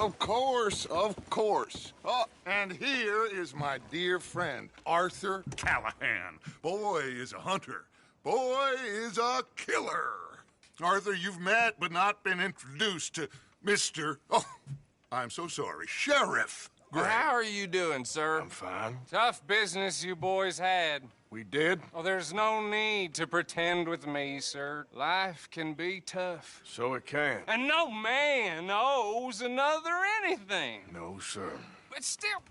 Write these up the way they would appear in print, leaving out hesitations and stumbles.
Of course, of course. Oh, and here is my dear friend, Arthur Callahan. Boy is a hunter. Boy is a killer. Arthur, you've met but not been introduced to Mr. Oh, I'm so sorry, Sheriff Gray. How are you doing, sir? I'm fine. Tough business you boys had. We did? Oh, there's no need to pretend with me, sir. Life can be tough. So it can. And no man owes another anything. No, sir. But still,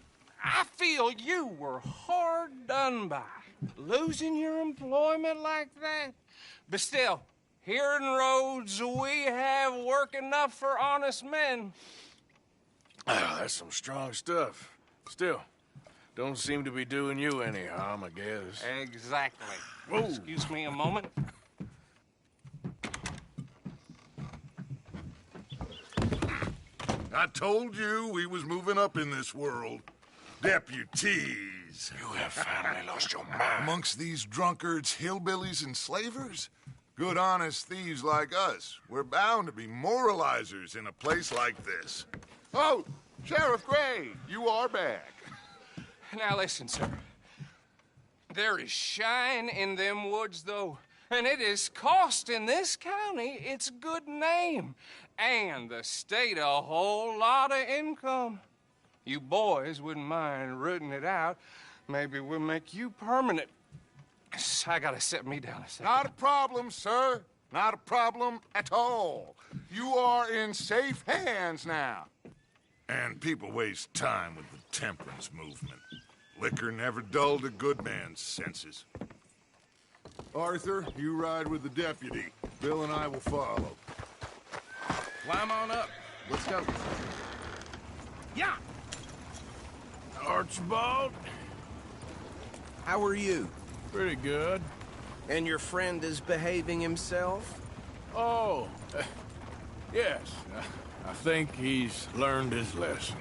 I feel you were hard done by. Losing your employment like that. But still, here in Rhodes, we have work enough for honest men. Oh, that's some strong stuff. Still, don't seem to be doing you any harm, I guess. Exactly. Whoa. Excuse me a moment. I told you we was moving up in this world. Deputies. You have finally lost your mind. Amongst these drunkards, hillbillies, and slavers? Good, honest thieves like us. We're bound to be moralizers in a place like this. Oh, Sheriff Gray, you are back. Now listen, sir. There is shine in them woods, though. And it is costing this county its good name. And the state a whole lot of income. You boys wouldn't mind rooting it out. Maybe we'll make you permanent. I gotta set me down a second. Not a problem, sir. Not a problem at all. You are in safe hands now. And people waste time with the temperance movement. Liquor never dulled a good man's senses. Arthur, you ride with the deputy. Bill and I will follow. Climb on up. Let's go. Yeah! Archibald? How are you? Pretty good. And your friend is behaving himself? Oh, yes. I think he's learned his lesson.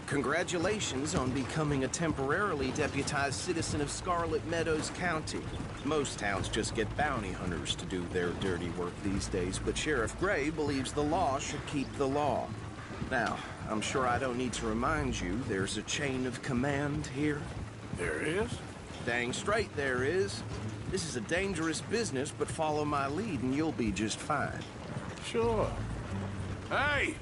Congratulations on becoming a temporarily deputized citizen of Scarlet Meadows County. Most towns just get bounty hunters to do their dirty work these days, but Sheriff Gray believes the law should keep the law. Now, I'm sure I don't need to remind you there's a chain of command here. There is? Dang straight there is. This is a dangerous business, but follow my lead and you'll be just fine. Sure. Hey!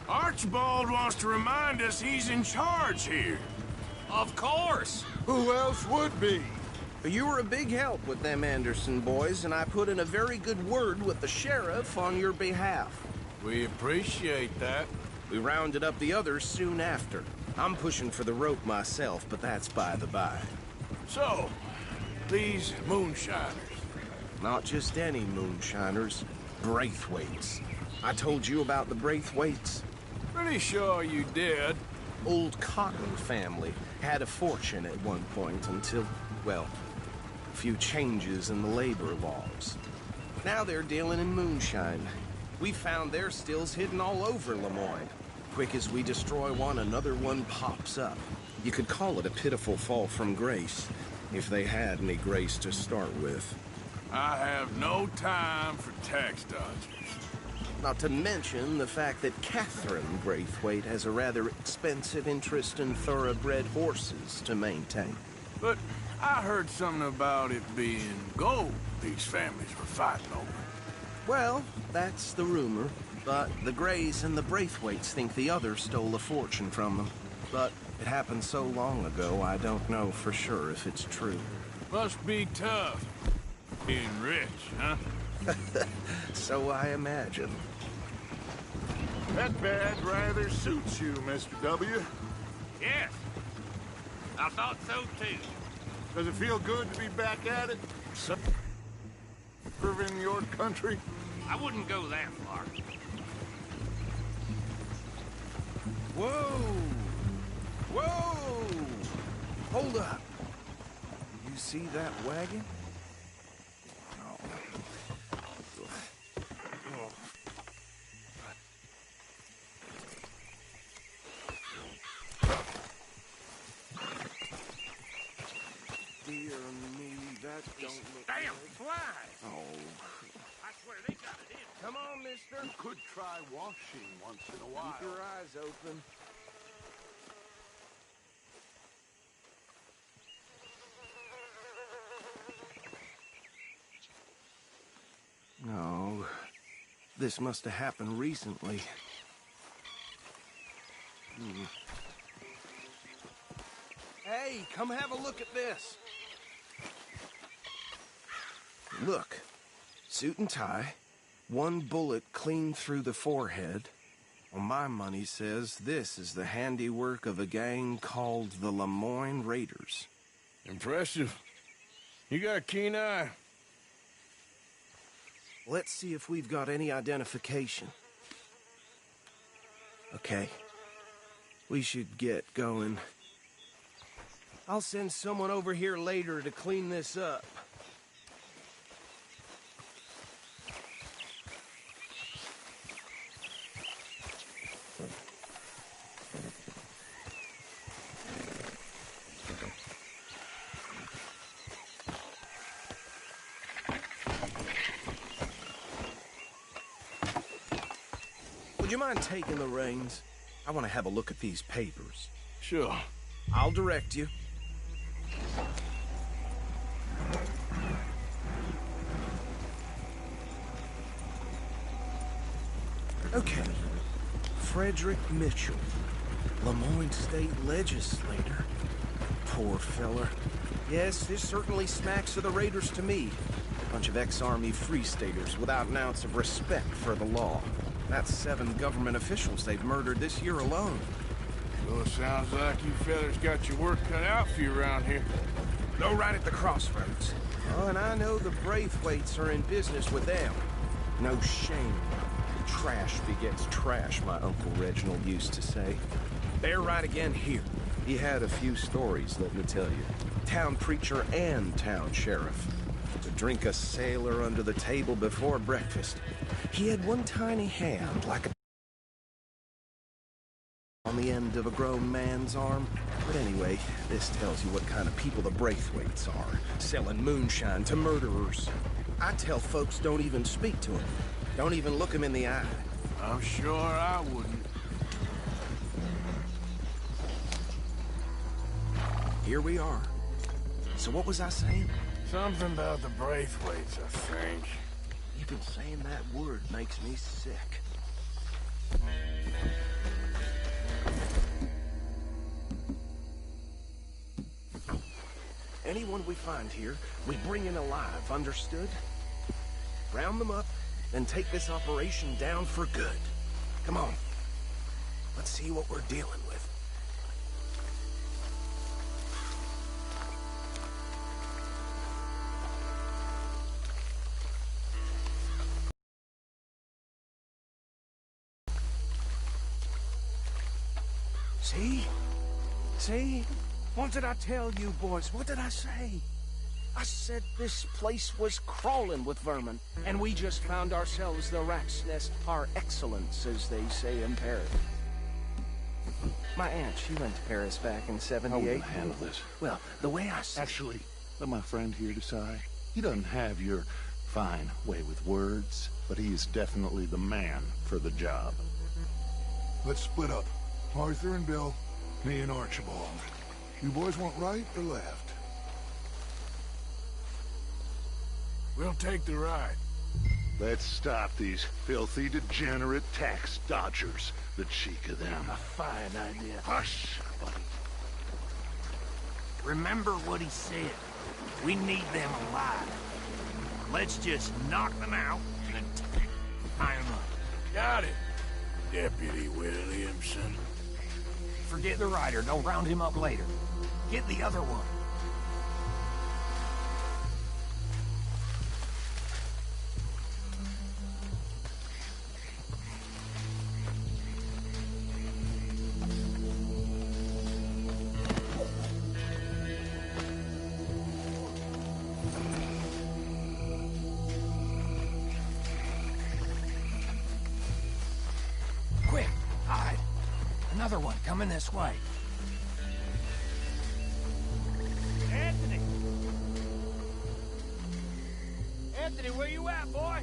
Archibald wants to remind us he's in charge here. Of course. Who else would be? You were a big help with them Anderson boys, and I put in a very good word with the sheriff on your behalf. We appreciate that. We rounded up the others soon after. I'm pushing for the rope myself, but that's by the by. So, these moonshiners. Not just any moonshiners, Braithwaites. I told you about the Braithwaites. Pretty sure you did. Old Cotton family had a fortune at one point until, well, a few changes in the labor laws. Now they're dealing in moonshine. We found their stills hidden all over Lemoyne. Quick as we destroy one, another one pops up. You could call it a pitiful fall from grace, if they had any grace to start with. I have no time for tax dodgers. Not to mention the fact that Catherine Braithwaite has a rather expensive interest in thoroughbred horses to maintain. But I heard something about it being gold these families were fighting over. Well, that's the rumor. But the Grays and the Braithwaites think the other stole a fortune from them. But it happened so long ago, I don't know for sure if it's true. Must be tough being rich, huh? So I imagine. That badge rather suits you, Mr. W. Yes. I thought so, too. Does it feel good to be back at it? Serving your country? I wouldn't go that far. Whoa! Whoa! Hold up. You see that wagon? Dear me, that don't look Damn good. fly! Oh. I swear they got it in. Come on, mister. You could try washing once in a while. Keep your eyes open. No, this must have happened recently. Hey, come have a look at this. Look, suit and tie, one bullet clean through the forehead. Well, my money says this is the handiwork of a gang called the Lemoyne Raiders. Impressive. You got a keen eye. Let's see if we've got any identification. Okay. We should get going. I'll send someone over here later to clean this up. Would you mind taking the reins? I want to have a look at these papers. Sure. I'll direct you. Okay. Frederick Mitchell, Lemoyne State Legislator. Poor feller. Yes, this certainly smacks of the Raiders to me. Bunch of ex-Army Free Staters without an ounce of respect for the law. That's 7 government officials they've murdered this year alone. Well, it sounds like you fellas got your work cut out for you around here. Go right at the crossroads. Oh, and I know the Braithwaites are in business with them. No shame. Trash begets trash, my Uncle Reginald used to say. They're right again here. He had a few stories, let me tell you. Town preacher and town sheriff. To drink a sailor under the table before breakfast. He had one tiny hand, like a on the end of a grown man's arm. But anyway, this tells you what kind of people the Braithwaites are. Selling moonshine to murderers. I tell folks don't even speak to them. Don't even look them in the eye. I'm sure I wouldn't. Here we are. So what was I saying? Something about the Braithwaites, I think. Even saying that word makes me sick. Anyone we find here, we bring in alive, understood? Round them up, then take this operation down for good. Come on. Let's see what we're dealing with. See? See? What did I tell you, boys? What did I say? I said this place was crawling with vermin, and we just found ourselves the rat's nest par excellence, as they say in Paris. My aunt, she went to Paris back in '78. How will you handle this? Well, the way I see... Actually, let my friend here decide. He doesn't have your fine way with words, but he is definitely the man for the job. Let's split up. Arthur and Bill, me and Archibald. You boys want right or left? We'll take the ride. Let's stop these filthy, degenerate tax dodgers. The cheek of them. A fine idea. Hush, buddy. Remember what he said. We need them alive. Let's just knock them out and tie them up. Got it, Deputy Williamson. Forget the rider. Don't round him up later. Get the other one. Quick, hide. Another one coming this way. Anthony! Anthony, where you at, boy?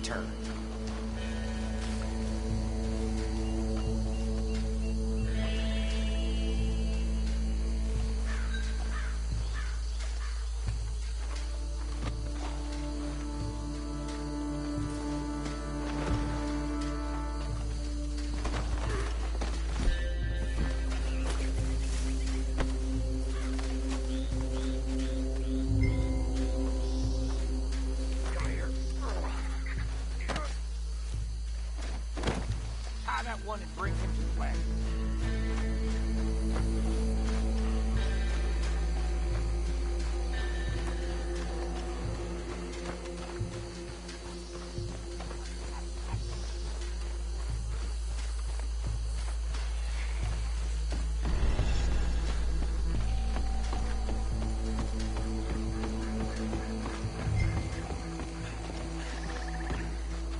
turn. That one and bring him to the wagon.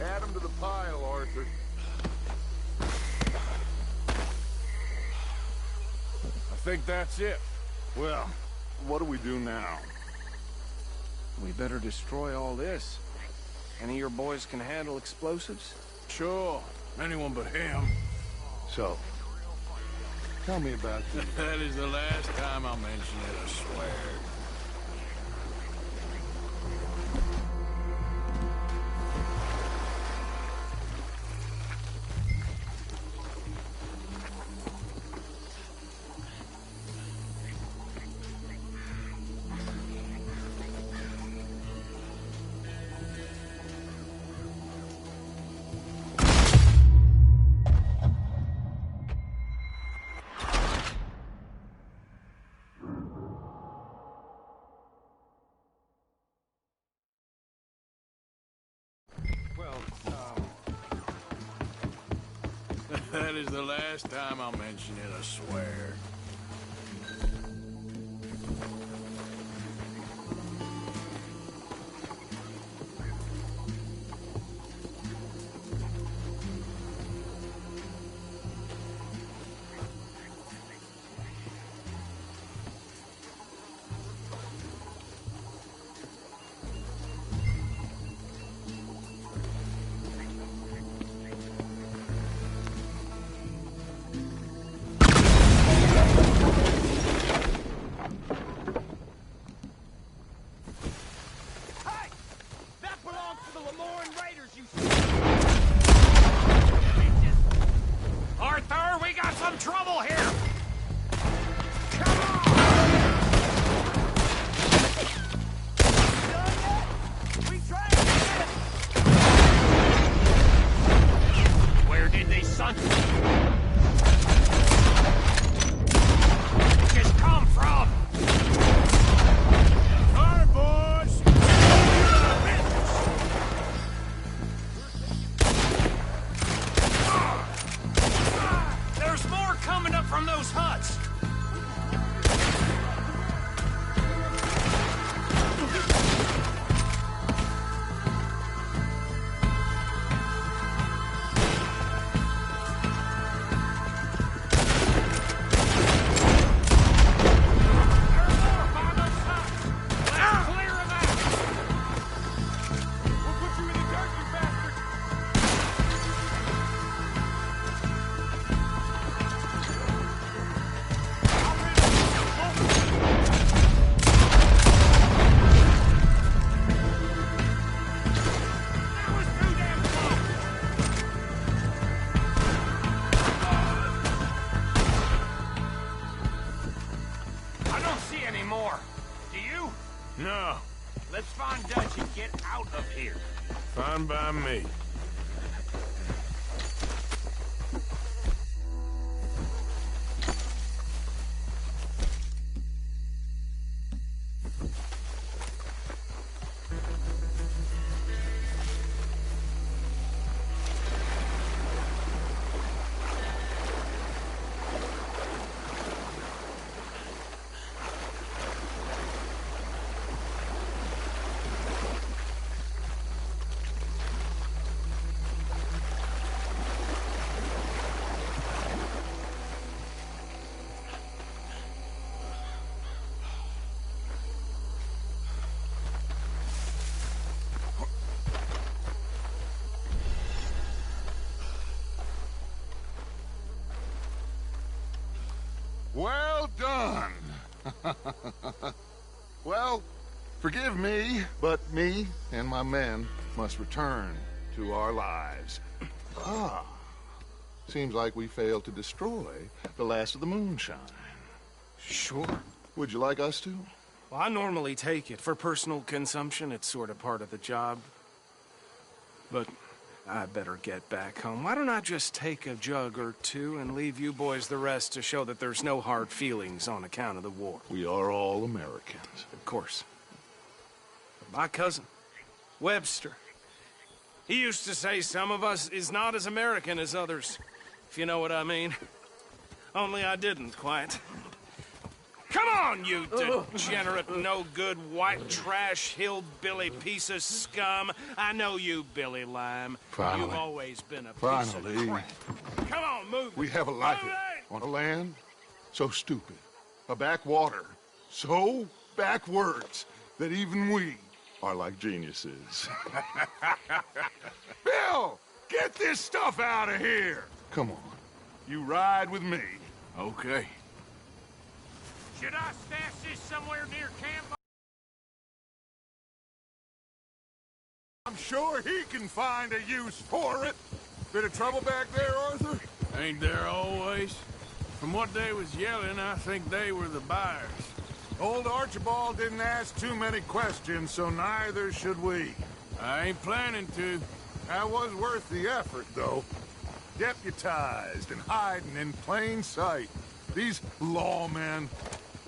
Add him to the pile, Arthur. I think that's it. Well, what do we do now? We better destroy all this. Any of your boys can handle explosives? Sure. Anyone but him. So, tell me about this. That is the last time I'll mention it, I swear. That is the last time I'll mention it, I swear. Arthur, we got some trouble here! Where did they son just come from? All right, boys! There's more coming up from those huts! No. Let's find Dutch and get out of here. Fine by me. Well done. Well, forgive me, but me and my men must return to our lives. Ah, seems like we failed to destroy the last of the moonshine. Sure. Would you like us to? Well, I normally take it. For personal consumption, it's sort of part of the job. But I better get back home. Why don't I just take a jug or two and leave you boys the rest to show that there's no hard feelings on account of the war? We are all Americans. Of course. My cousin, Webster, he used to say some of us is not as American as others, if you know what I mean. Only I didn't quite. Come on, you degenerate, no-good, white trash, hillbilly piece of scum. I know you, Billy Lime. Finally. You've always been a piece Finally. of crap. Come on, move. We have a life on a land so stupid, a backwater so backwards that even we are like geniuses. Bill, get this stuff out of here. Come on. You ride with me. Okay. Should I stash this somewhere near camp? I'm sure he can find a use for it. Bit of trouble back there, Arthur? Ain't there always? From what they was yelling, I think they were the buyers. Old Archibald didn't ask too many questions, so neither should we. I ain't planning to. That was worth the effort, though. Deputized and hiding in plain sight. These lawmen,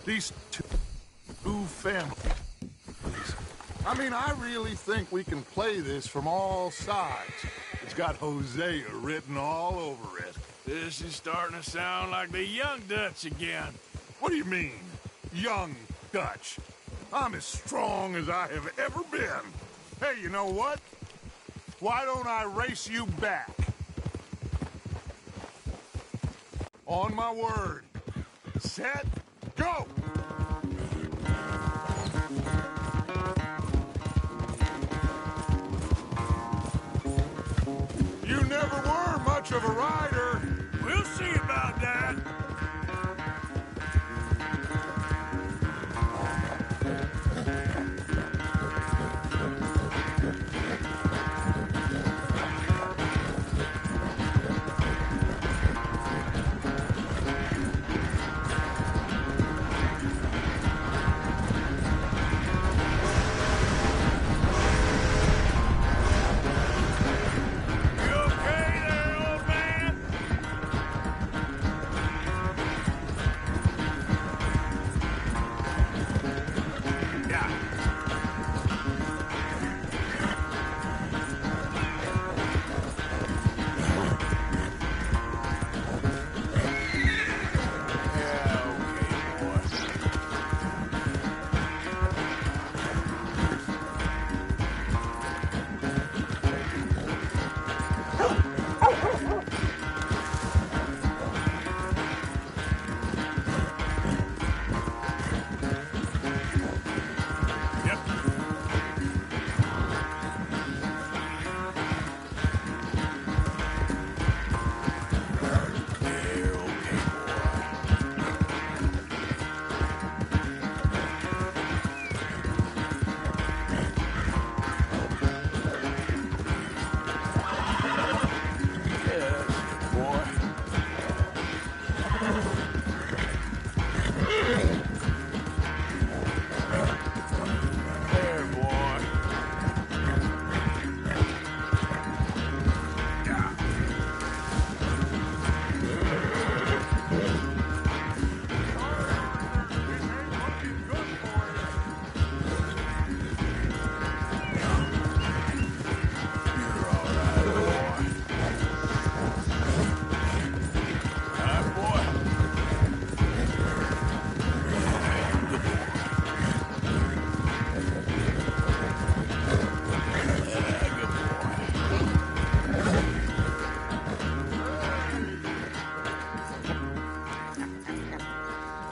these two families. I mean, I really think we can play this from all sides. It's got Hosea written all over it. This is starting to sound like the Young Dutch again. What do you mean, young Dutch? I'm as strong as I have ever been. Hey, you know what? Why don't I race you back? On my word. Set, go! You never were much of a rider. We'll see about that.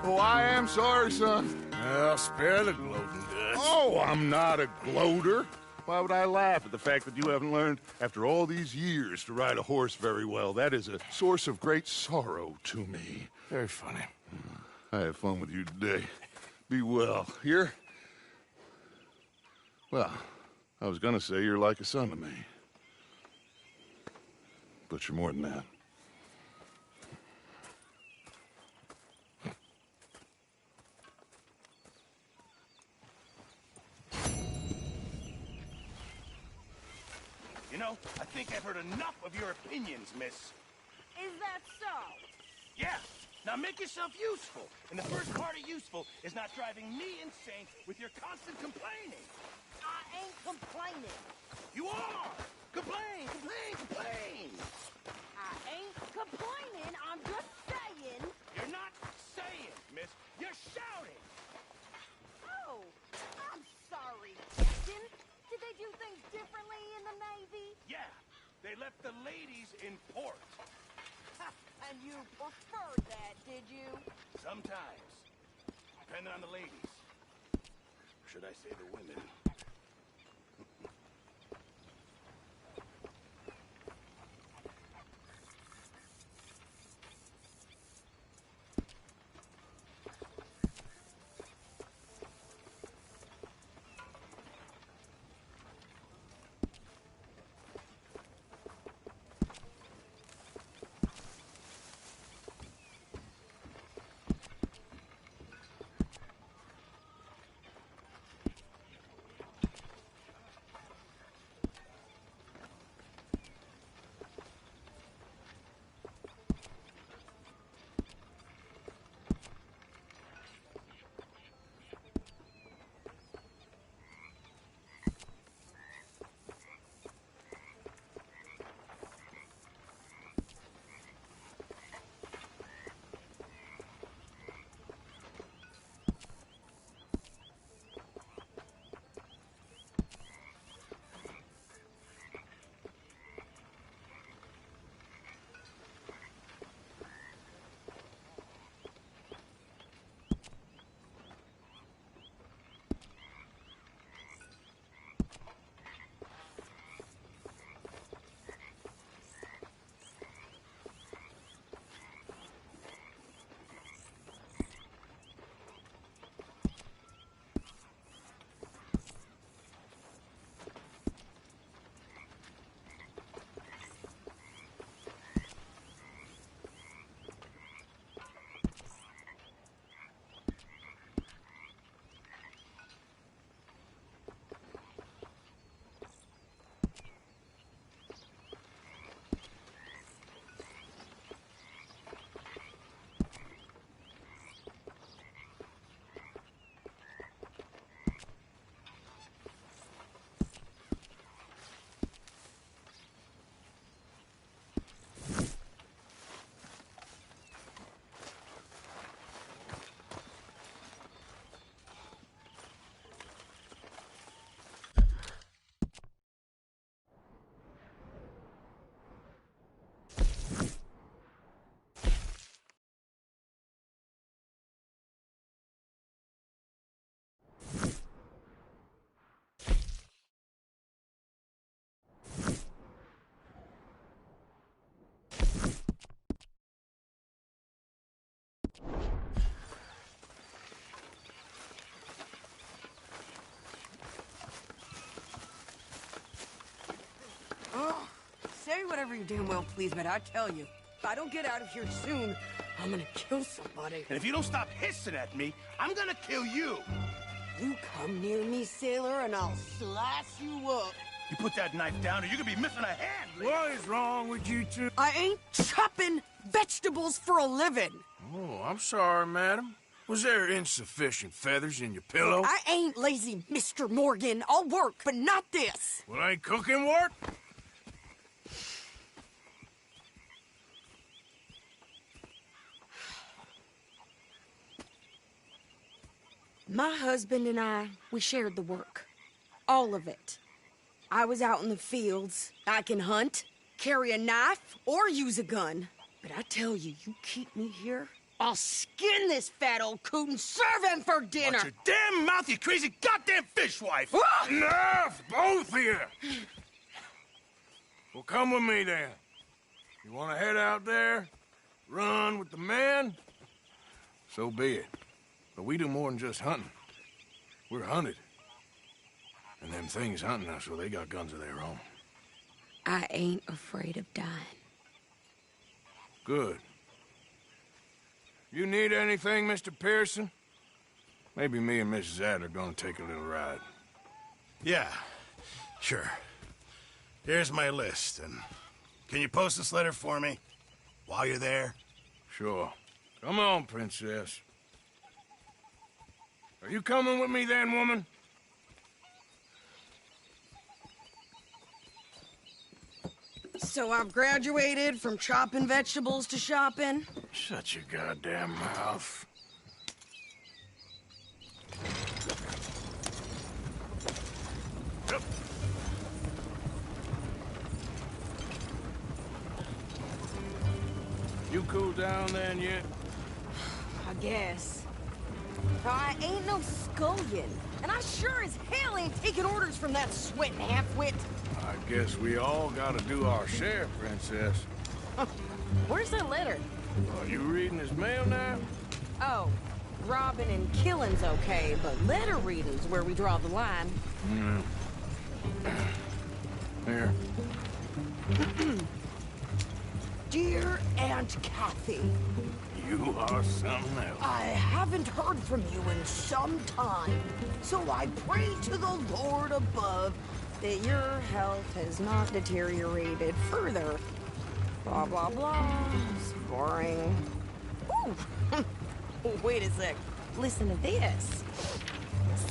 Oh, I am sorry, son. Well, spare the gloating, Dutch. Oh, I'm not a gloater. Why would I laugh at the fact that you haven't learned, after all these years, to ride a horse very well? That is a source of great sorrow to me. Very funny. I had fun with you today. Be well. You're... Well, I was gonna say you're like a son to me. But you're more than that. You know, I think I've heard enough of your opinions, miss. Is that so? Yeah. Now make yourself useful. And the first part of useful is not driving me insane with your constant complaining. I ain't complaining. You are! Complain, complain, complain! I ain't complaining. I'm just saying. You're not saying, miss. You're shouting! Oh, I'm sorry, Captain. Did they do things differently in the Navy? Yeah, they left the ladies in port. And you preferred that, did you? Sometimes. Depending on the ladies. Should I say the women? Say whatever you damn well please, but I tell you, if I don't get out of here soon, I'm gonna kill somebody. And if you don't stop hissing at me, I'm gonna kill you. You come near me, sailor, and I'll slice you up. You put that knife down or you're gonna be missing a hand, lady. What is wrong with you two? I ain't chopping vegetables for a living. Oh, I'm sorry, madam. Was there insufficient feathers in your pillow? I ain't lazy, Mr. Morgan. I'll work, but not this. Well, ain't cooking work? My husband and I, we shared the work. All of it. I was out in the fields. I can hunt, carry a knife, or use a gun. But I tell you, you keep me here, I'll skin this fat old coot and serve him for dinner. Watch your damn mouth, you crazy goddamn fishwife! Enough, both of you! Well, come with me, then. You want to head out there? Run with the men? so be it. But we do more than just hunting. We're hunted. And them things hunting us, well, they got guns of their own. I ain't afraid of dying. Good. You need anything, Mr. Pearson? Maybe me and Mrs. Adler are gonna take a little ride. Yeah, sure. Here's my list, and can you post this letter for me while you're there? Sure. Come on, Princess. Are you coming with me then, woman? So I've graduated from chopping vegetables to shopping? Shut your goddamn mouth. Yep. You cool down then yet? I guess. I ain't no scullion, and I sure as hell ain't taking orders from that sweating half-wit. I guess we all gotta do our share, Princess. Where's that letter? Are you reading his mail now? Oh, robbing and killing's okay, but letter reading's where we draw the line. Here. Dear Aunt Kathy, You are something else. I haven't heard from you in some time, so I pray to the Lord above that your health has not deteriorated further. Blah, blah, blah. It's boring. Ooh. Wait a sec. Listen to this.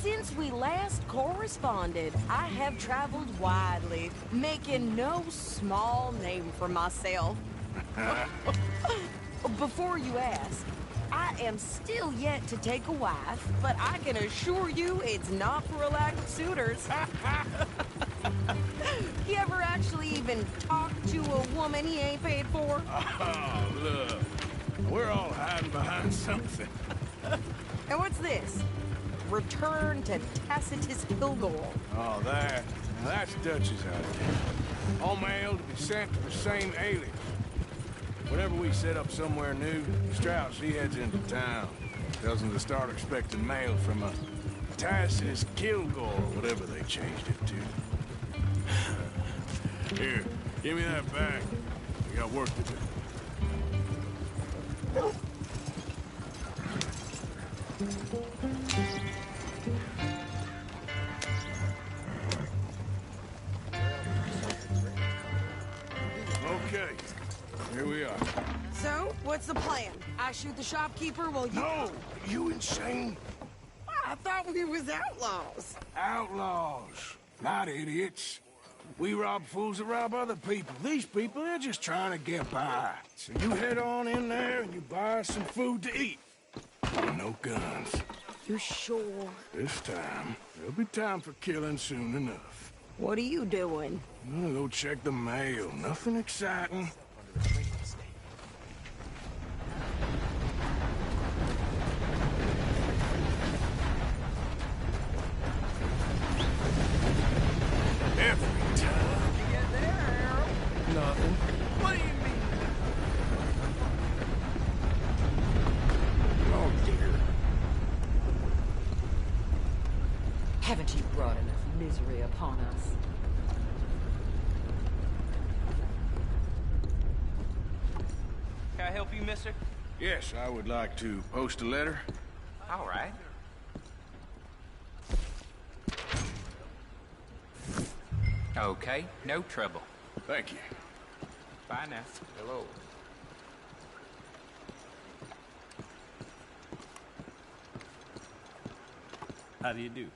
Since we last corresponded, I have traveled widely, making no small name for myself. Before you ask, I am still yet to take a wife, but I can assure you it's not for a lack of suitors. He ever actually even talked to a woman he ain't paid for? Oh, look. We're all hiding behind something. And what's this? Return to Tacitus Kilgore. Oh, that's Dutch's idea. All mail to be sent to the same alias. Whenever we set up somewhere new, Strauss, he heads into town. Tells them to start expecting mail from a Tacitus Kilgore, whatever they changed it to. Here, give me that bag. We got work to do. Okay, here we are. So, what's the plan? I shoot the shopkeeper while you... No! You insane? I thought we was outlaws. Outlaws, not idiots. We rob fools that rob other people. These people, they're just trying to get by. So you head on in there and you buy some food to eat. No guns. You sure? This time, there'll be time for killing soon enough. What are you doing? I'm gonna go check the mail. Nothing exciting. Every time. You get there, Nothing. what do you mean? Oh, dear. Haven't you brought enough misery upon us? Can I help you, mister? Yes, I would like to post a letter. All right. Okay, no trouble. Thank you. Bye now. Hello. How do you do?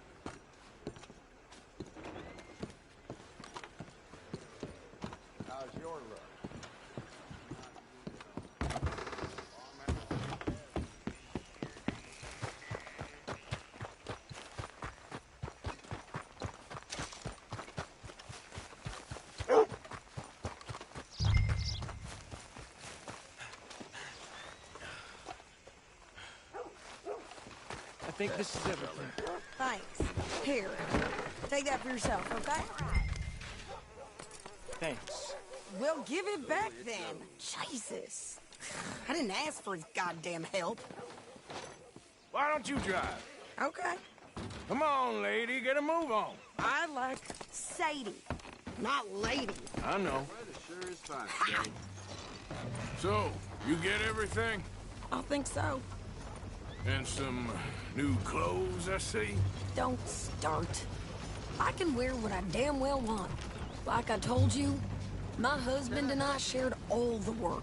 How's your luck? I think this is everything. Thanks. Here. Take that for yourself, okay? Thanks. Well, give it back then. Jesus. I didn't ask for his goddamn help. Why don't you drive? Okay. Come on, lady, get a move on. I like Sadie, not lady. I know. Sure is fine, So, you get everything? I think so. And some new clothes, I see? Don't start. I can wear what I damn well want. Like I told you, my husband and I shared all the work.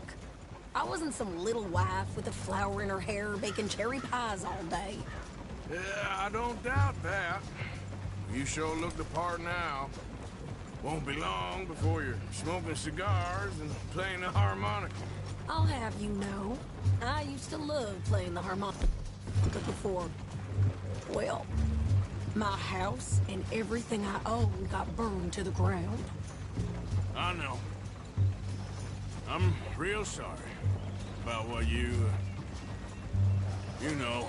I wasn't some little wife with a flower in her hair baking cherry pies all day. Yeah, I don't doubt that. You sure look the part now. Won't be long before you're smoking cigars and playing the harmonica. I'll have you know, I used to love playing the harmonica before. Well, my house and everything I own got burned to the ground. I know. I'm real sorry about what you know.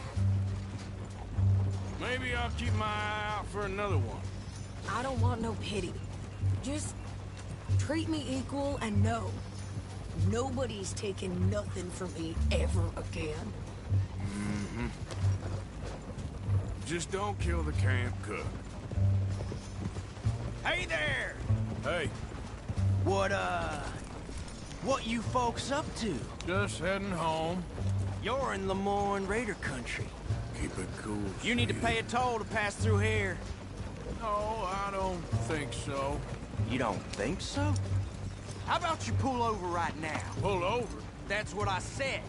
Maybe I'll keep my eye out for another one. I don't want no pity. Just treat me equal and know nobody's taking nothing from me ever again. Mm-hmm. Just don't kill the camp cook. Hey there! Hey. What you folks up to? Just heading home. You're in Lemoyne Raider country. Keep it cool. You need to pay a toll to pass through here. No, I don't think so. You don't think so? How about you pull over right now? Pull over? That's what I said.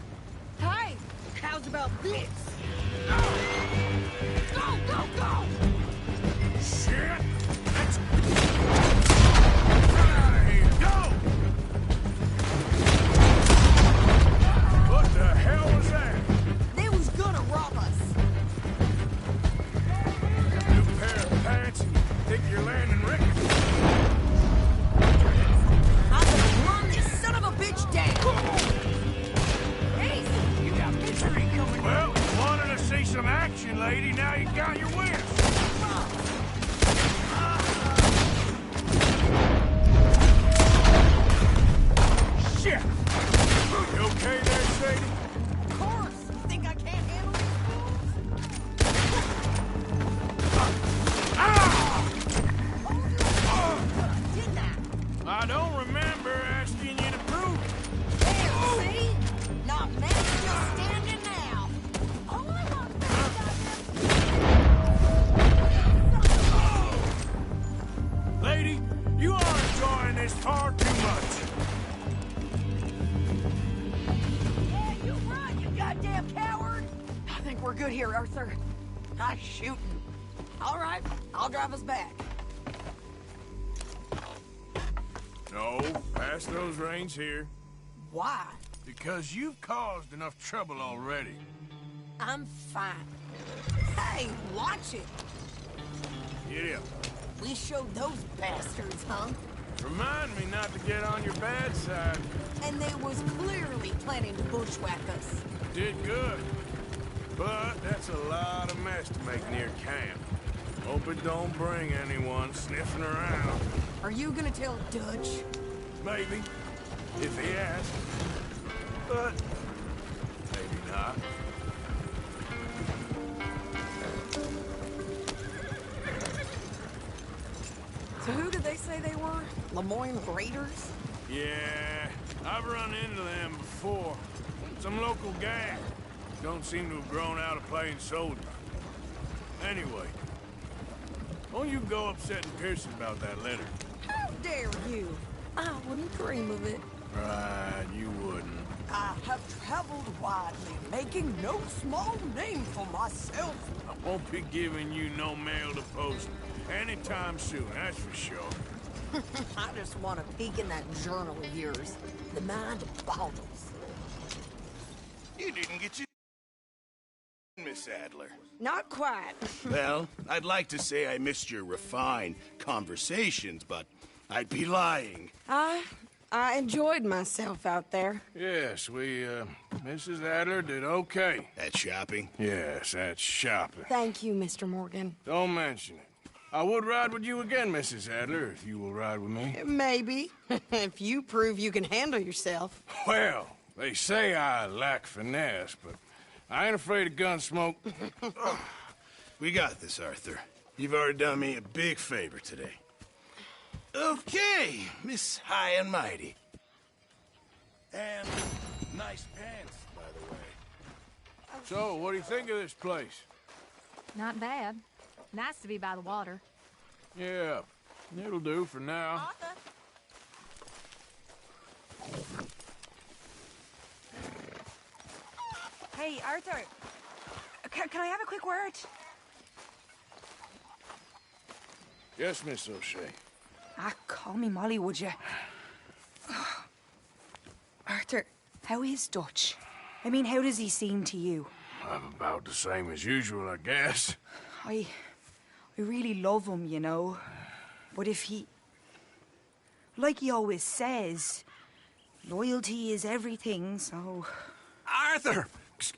Hey, how's about this? Go, go, go! Shit! Let's get out of here! Go! What the hell was that? They was gonna rob us. New pair of pants and you think you're landing records. I'm gonna run this son of a bitch down. Hey, You got misery coming. Well, you wanted to see some action, lady. Now you got your wish. Shit! You okay there, Sadie? of course. You think I can't handle these fools? Didn't I? I don't remember asking you to prove it. There, see? Not mad, just standing now. All I want is Lady, you are enjoying this far too much. Yeah, you run, you goddamn coward! I think we're good here, Arthur. Nice shooting. All right, I'll drive us back. No, pass those reins here. Why? Because you've caused enough trouble already. I'm fine. Hey, watch it. Get up. We showed those bastards, huh? Remind me not to get on your bad side. And they was clearly planning to bushwhack us. Did good. But that's a lot of mess to make near camp. Hope it don't bring anyone sniffing around. Are you gonna tell Dutch? Maybe. If he asks. But maybe not. So who did they say they were? Lemoyne Raiders? Yeah, I've run into them before. Some local gang. Don't seem to have grown out of playing soldier. Anyway, won't you go upsetting Pearson about that letter? How dare you? I wouldn't dream of it. Right, you wouldn't. I have traveled widely, making no small name for myself. I won't be giving you no mail to post anytime soon, that's for sure. I just want to peek in that journal of yours. The mind boggles. You didn't get your... Miss Adler. Not quite. Well, I'd like to say I missed your refined conversations, but I'd be lying. I enjoyed myself out there. Yes, Mrs. Adler did okay. At shopping? Yes, that's shopping. Thank you, Mr. Morgan. Don't mention it. I would ride with you again, Mrs. Adler, if you will ride with me. Maybe. If you prove you can handle yourself. Well, they say I lack finesse, but I ain't afraid of gun smoke. We got this, Arthur. You've already done me a big favor today. Okay, Miss High and Mighty. And nice pants, by the way. So, what do you think of this place? Not bad. Nice to be by the water. Yeah, it'll do for now. Arthur. Hey, Arthur. Can I have a quick word? Yes, Miss O'Shea. Call me Molly, would you? Arthur, how is Dutch? I mean, how does he seem to you? About the same as usual, I guess. I really love him, you know. But if he... Like he always says, loyalty is everything, so... Arthur!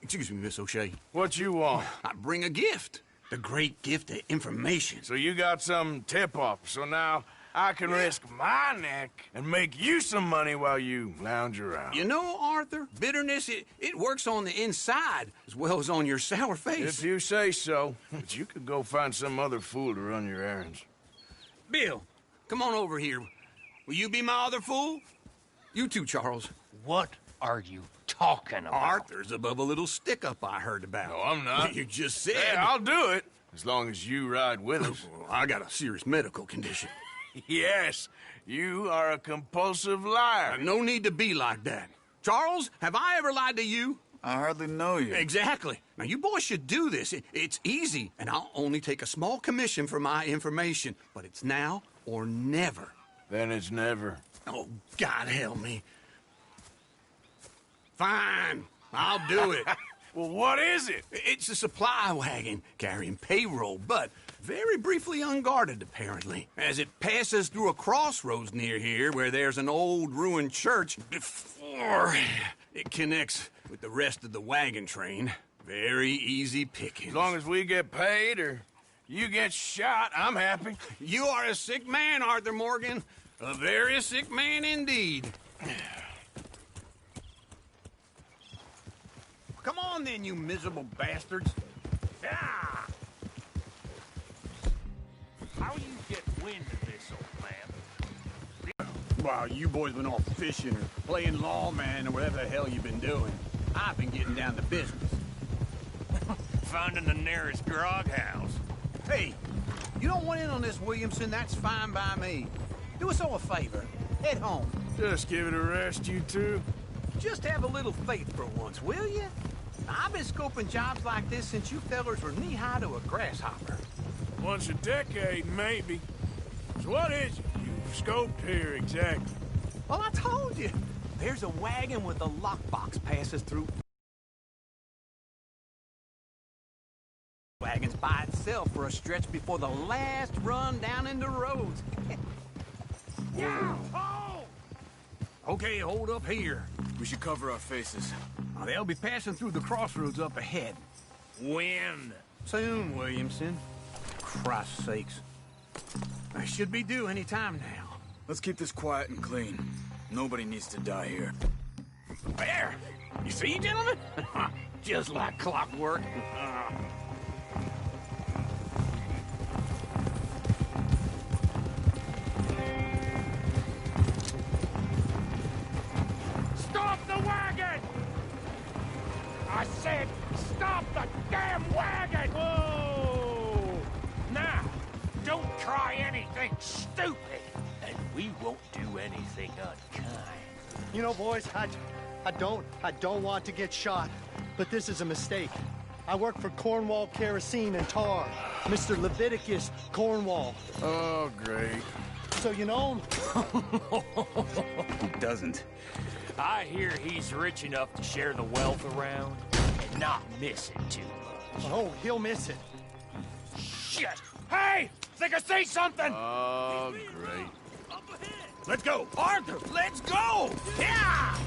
Excuse me, Miss O'Shea. What you want? I bring a gift. The great gift of information. So you got some tip-off, so now I can risk my neck and make you some money while you lounge around. You know, Arthur, bitterness, it works on the inside as well as on your sour face. If you say so. But you could go find some other fool to run your errands. Bill, come on over here. Will you be my other fool? You too, Charles. What are you talking about? Arthur's above a little stick-up I heard about. No, I'm not. You just said... Hey, I'll do it, as long as you ride with us. I got a serious medical condition. Yes, you are a compulsive liar. No need to be like that. Charles, have I ever lied to you? I hardly know you. Exactly. Now, you boys should do this. It's easy, and I'll only take a small commission for my information. But it's now or never. Then it's never. Oh, God help me. Fine, I'll do it. Well, what is it? It's a supply wagon carrying payroll, but very briefly unguarded, apparently. As it passes through a crossroads near here where there's an old ruined church before it connects with the rest of the wagon train. Very easy pickings. As long as we get paid or you get shot, I'm happy. You are a sick man, Arthur Morgan. A very sick man indeed. Come on then, you miserable bastards. Ah! How you get wind of this, old man? While you boys been off fishing or playing lawman or whatever the hell you've been doing, I've been getting down to business. Finding the nearest grog house. Hey, you don't want in on this, Williamson, that's fine by me. Do us all a favor. Head home. Just give it a rest, you two. Just have a little faith for once, will you? I've been scoping jobs like this since you fellers were knee-high to a grasshopper. Once a decade, maybe. So what is it you've scoped here exactly? Well, I told you. There's a wagon with a lockbox passes through. Wagons by itself for a stretch before the last run down into roads. Yeah! Oh! Okay, hold up here. We should cover our faces. They'll be passing through the crossroads up ahead. When? Soon, Williamson. Christ's sakes. I should be due any time now. Let's keep this quiet and clean. Nobody needs to die here. There! You see, gentlemen? Just like clockwork. Stop the wagon! I said, stop the damn wagon! Whoa! Now, don't try anything stupid, and we won't do anything unkind. You know, boys, I don't want to get shot, but this is a mistake. I work for Cornwall Kerosene and Tar, Mr. Leviticus Cornwall. Oh, great. So you know him? Who doesn't? I hear he's rich enough to share the wealth around and not miss it too much. Oh, he'll miss it. Shit! Hey! Think I see something! Oh, great. Let's go! Arthur, let's go! Yeah!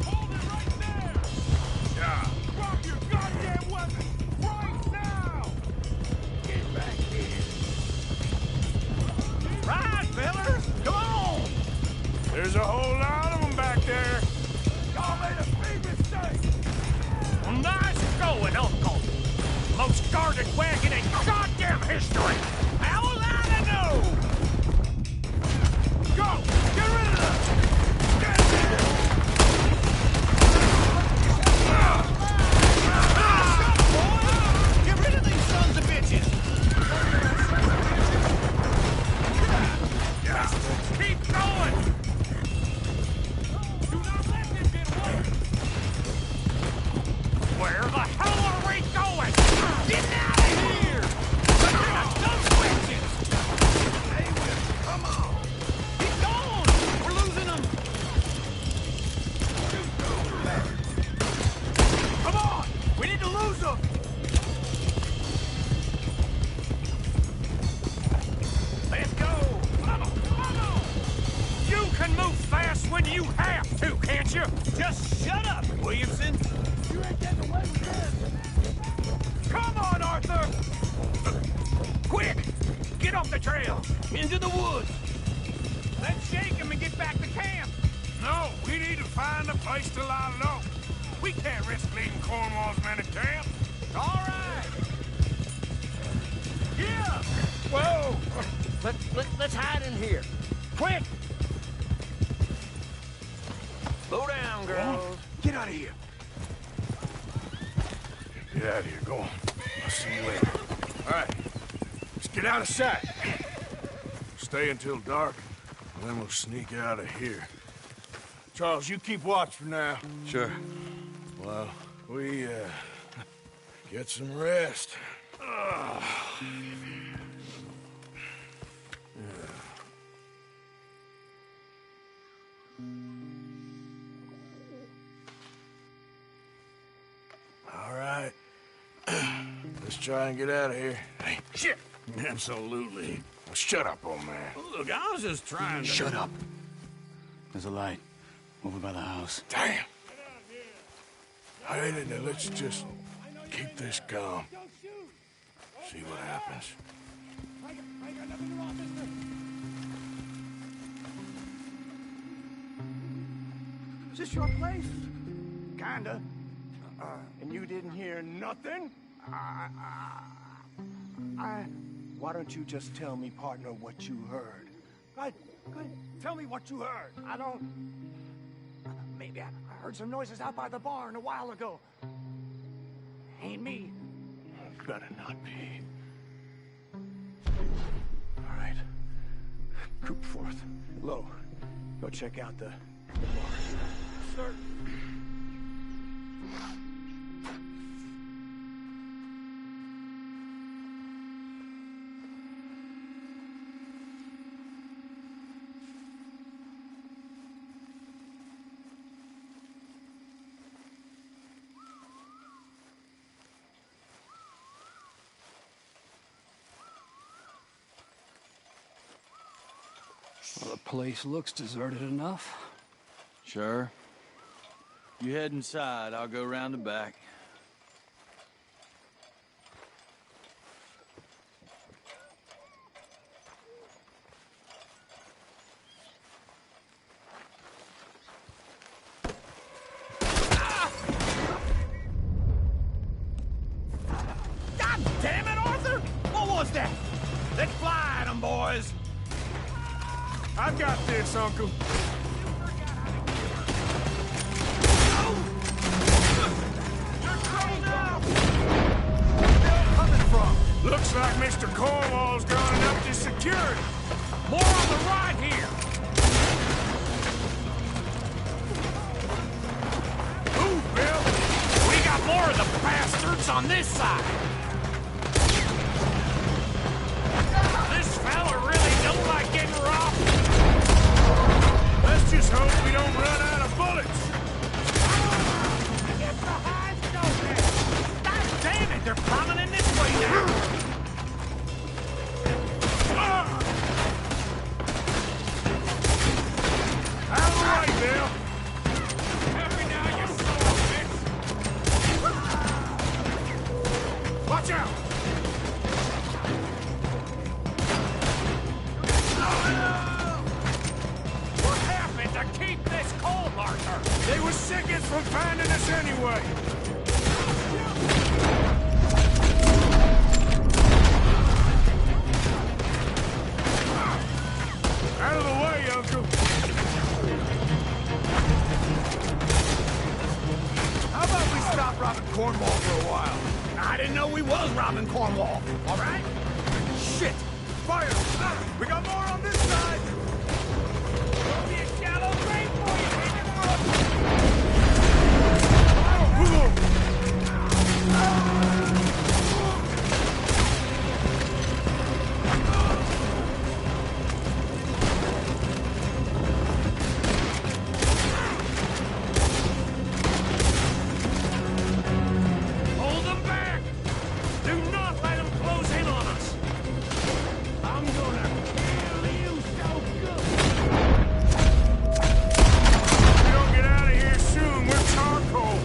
Hold it right there! Yeah. Drop your goddamn weapon! Right now! Get back here! Right, fellers! Come on! There's a whole lot of them back there. Y'all made a big mistake. Well, nice going, Uncle. Most guarded wagon in goddamn history. How was I to know? Go! Get rid of them! Get Get rid of these sons of bitches! Keep going! Do not let them get away! Where the hell are we going? Get out of here! Those witches! Hey, Will, come on! Keep going! We're losing them! Come on! We need to lose them! Let's go! Come on! Come on! You can move fast when you have to, can't you? Just shut up, Williamson! You ain't getting away with this! Come on, Arthur! Quick! Get off the trail! Into the woods! Let's shake him and get back to camp! No, we need to find a place to lie low. We can't risk leaving Cornwall's men at camp. All right! Yeah! Whoa! Let's hide in here. Quick! Slow down, girls. Get out of here. Get out of here. Go on. I'll see you later. All right. Let's get out of sight. Stay until dark, and then we'll sneak out of here. Charles, you keep watch for now. Sure. Well, we, get some rest. All right. Let's try and get out of here. Hey, shit! Absolutely. Now shut up, old man. Look, I was just trying to... Shut up. There's a light over by the house. Damn. All right, now let's just keep this calm. See what happens. Is this your place? Kinda. And you didn't hear nothing? Why don't you just tell me, partner, what you heard? Go ahead. Tell me what you heard. I don't... Maybe I heard some noises out by the barn a while ago. Ain't me. Better not be. All right. Group forth. Lo, go check out the barn. Sir. Well, the place looks deserted enough. Sure. You head inside, I'll go round the back. God damn it, Arthur! What was that? Let's fly at 'em, boys! I've got this, Uncle. Looks like Mr. Cornwall's gone up to security. More on the right here! Move, Bill! We got more of the bastards on this side! This fella really don't like getting robbed! Let's just hope we don't run out of bullets. Get behind Snowman! God damn it, they're coming in this way now! Out of the way, Bill! Help me now, you son of a bitch! us anyway? Out of the way, Uncle. How about we stop robbing Cornwall for a while? I didn't know we was robbing Cornwall. All right? Shit! Fire! We got more on this side! There'll be a shallow grave for you! Hit him up! Hold them back! Do not let them close in on us! I'm gonna kill you so good! If we don't get out of here soon, we're charcoal.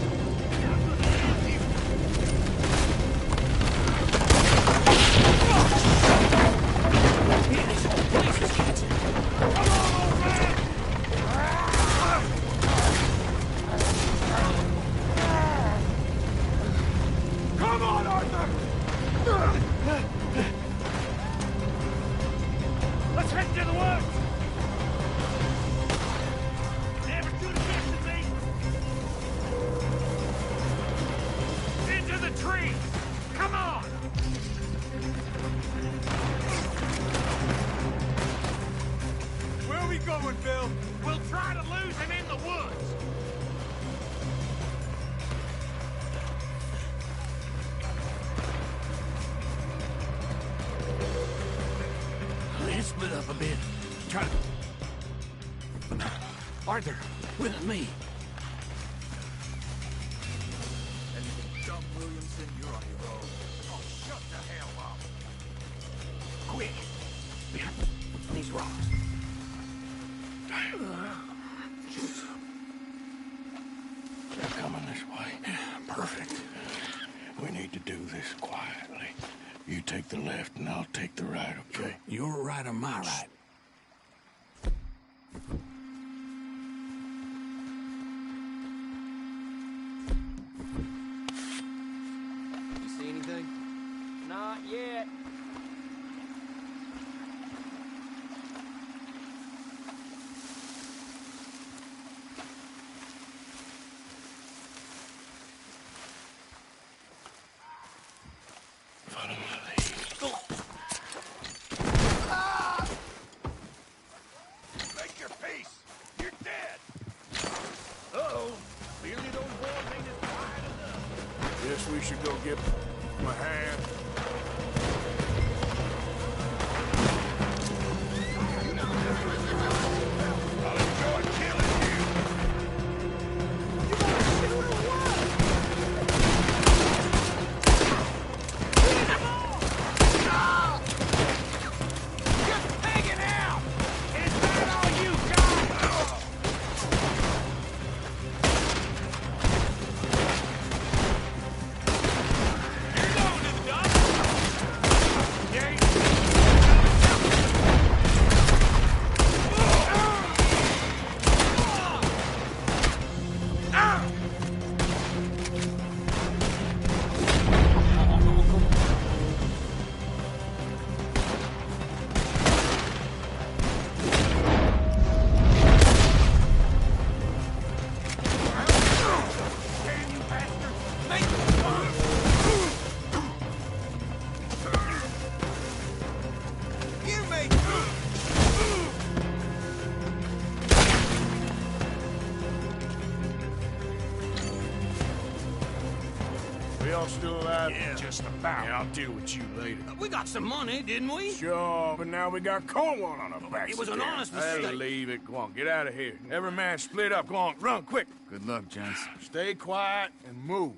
Come on, Arthur! Let's head to the woods! Never shoot against me! Into the tree! Come on! Where are we going, Bill? We'll try to lose him in the woods! Let's split up a bit. Try to... Arthur, with me. Dump Williamson, you're on your own. Oh, shut the hell up! Quick. Behind these rocks. They're coming this way. Perfect. We need to do this quietly. You take the left and I'll take the right, okay? Your right or my right? You see anything? Not yet. Follow my lead. Make your peace! You're dead! Uh-oh. Clearly those boys ain't as quiet enough. Guess we should go get my hand. I'll enjoy killing you! Just hanging out! Is that all you got? You're going to the dump! Yeah. Damn you bastard! You make... We all still alive? Yeah. Just about. Yeah, I'll deal with you later. We got some money, didn't we? Sure, but now we got Cornwall on our backs. It was an again. honest Hey, mistake. leave it. Go on, get out of here. Every man split up. Go on, run quick. Good luck, gents. Stay quiet and move.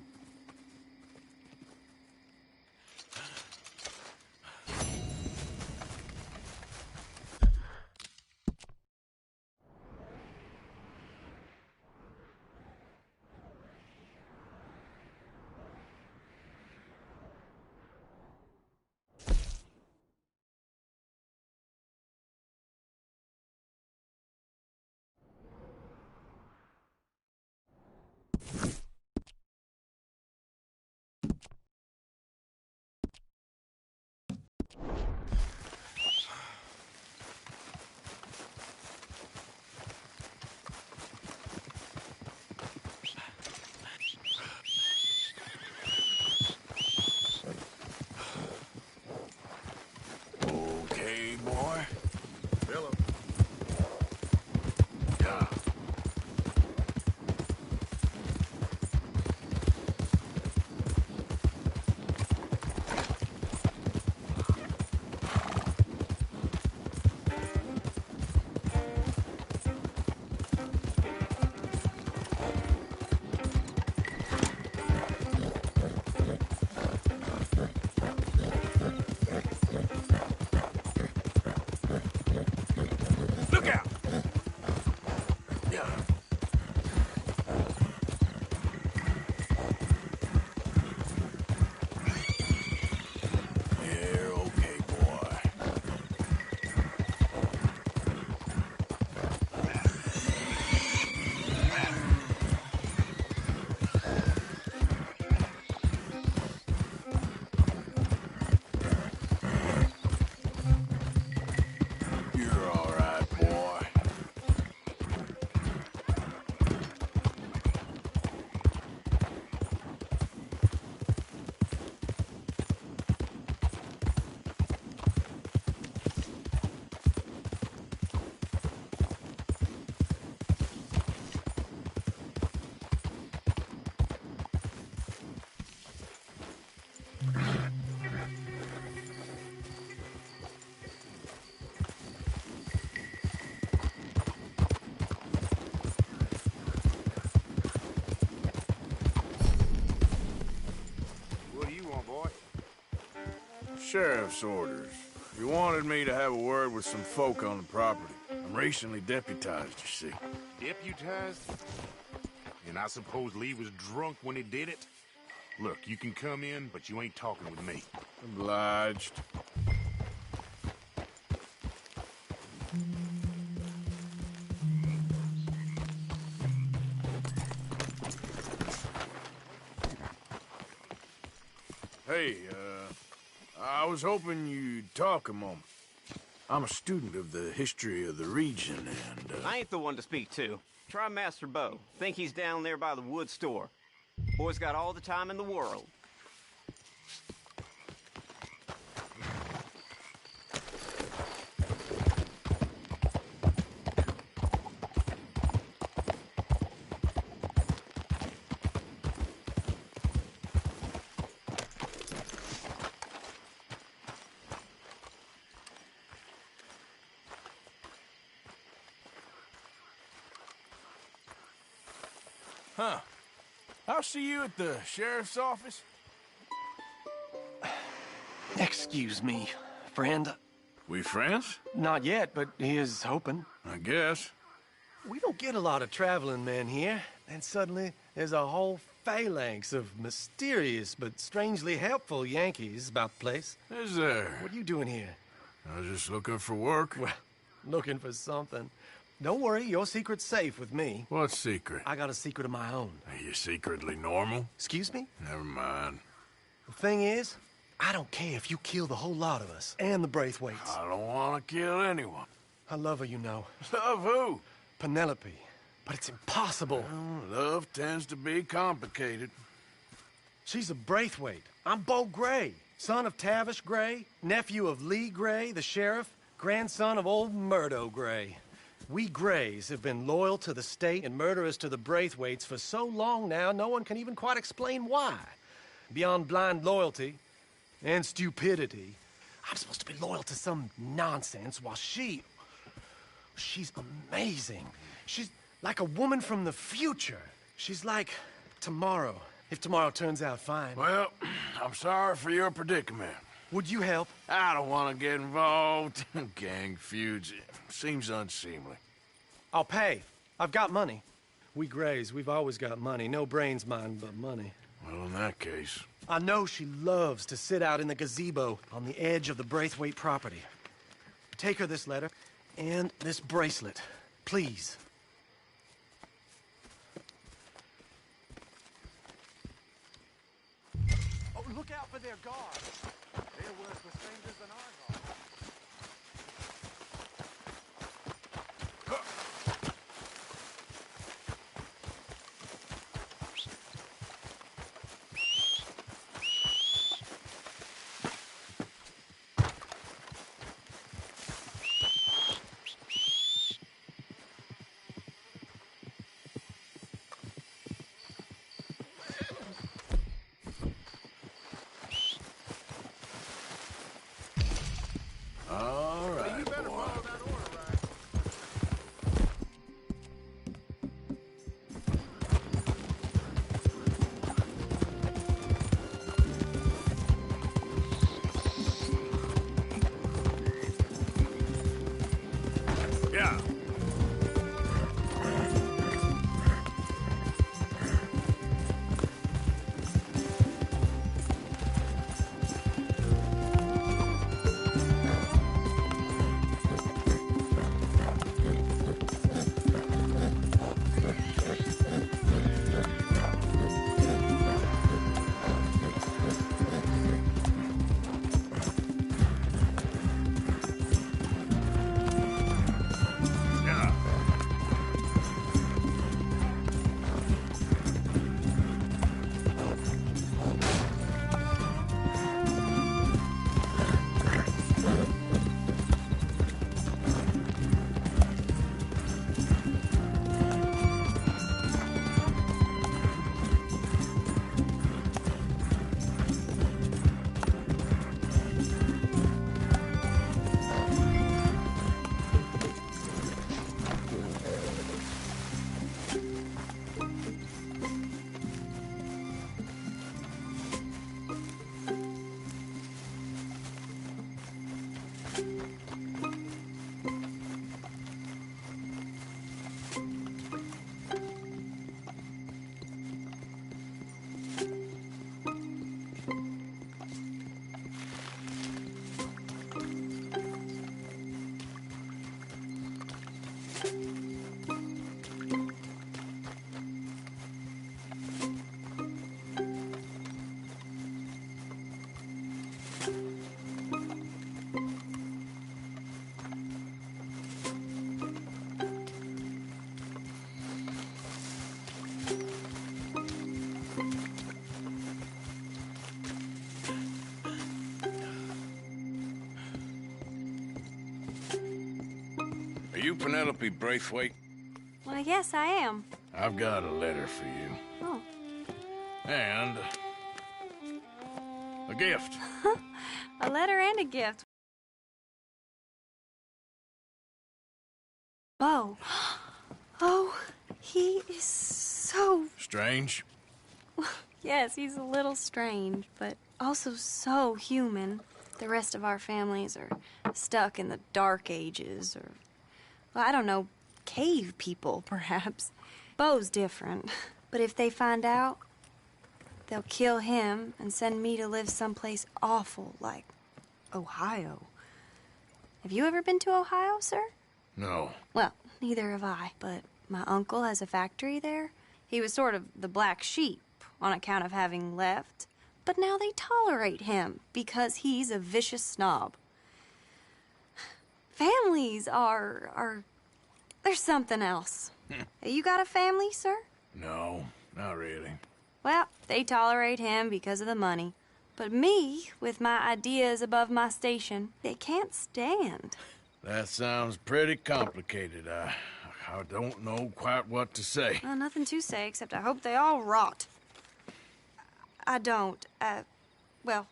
Sheriff's orders. He wanted me to have a word with some folk on the property. I'm recently deputized, you see. Deputized? And I suppose Lee was drunk when he did it? Look, you can come in, but you ain't talking with me. Obliged. Hey, I was hoping you'd talk a moment. I'm a student of the history of the region, and, I ain't the one to speak to. Try Master Bo. Think he's down there by the wood store. Boy's got all the time in the world. Huh. I'll see you at the sheriff's office. Excuse me, friend. We friends? Not yet, but he is hoping. I guess. We don't get a lot of traveling men here, and suddenly there's a whole phalanx of mysterious but strangely helpful Yankees about the place. Is there? What are you doing here? I was just looking for work. Well, looking for something. Don't worry, your secret's safe with me. What secret? I got a secret of my own. Are you secretly normal? Excuse me? Never mind. The thing is, I don't care if you kill the whole lot of us, and the Braithwaites. I don't want to kill anyone. I love her, you know. Love who? Penelope. But it's impossible. Well, love tends to be complicated. She's a Braithwaite. I'm Bo Gray, son of Tavish Gray, nephew of Lee Gray, the sheriff, grandson of old Murdo Gray. We Grays have been loyal to the state and murderous to the Braithwaites for so long now, no one can even quite explain why. Beyond blind loyalty and stupidity, I'm supposed to be loyal to some nonsense while she's amazing. She's like a woman from the future. She's like tomorrow, if tomorrow turns out fine. Well, I'm sorry for your predicament. Would you help? I don't want to get involved in gang feuds. Seems unseemly. I'll pay. I've got money. We Grays, we've always got money. No brains, mind, but money. Well, in that case... I know she loves to sit out in the gazebo on the edge of the Braithwaite property. Take her this letter and this bracelet, please. Oh, look out for their guards. They're worse with strangers than our guards. All right, boy. Yeah. you Penelope Braithwaite? Well, yes, I am. I've got a letter for you. Oh. And a gift. A letter and a gift. Bo. Oh, he is so... Strange? Yes, he's a little strange, but also so human. The rest of our families are stuck in the Dark Ages, or, well, I don't know, cave people, perhaps. Bo's different. But if they find out, they'll kill him and send me to live someplace awful like Ohio. Have you ever been to Ohio, sir? No. Well, neither have I, but my uncle has a factory there. He was sort of the black sheep on account of having left, but now they tolerate him because he's a vicious snob. Families are there's something else. You got a family, sir? No, not really. Well, they tolerate him because of the money. But me, with my ideas above my station, they can't stand. That sounds pretty complicated. I don't know quite what to say. Well, nothing to say, except I hope they all rot. I don't. Well,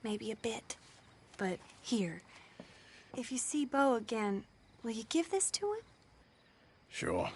maybe a bit. But here, if you see Bo again, will you give this to him? Sure.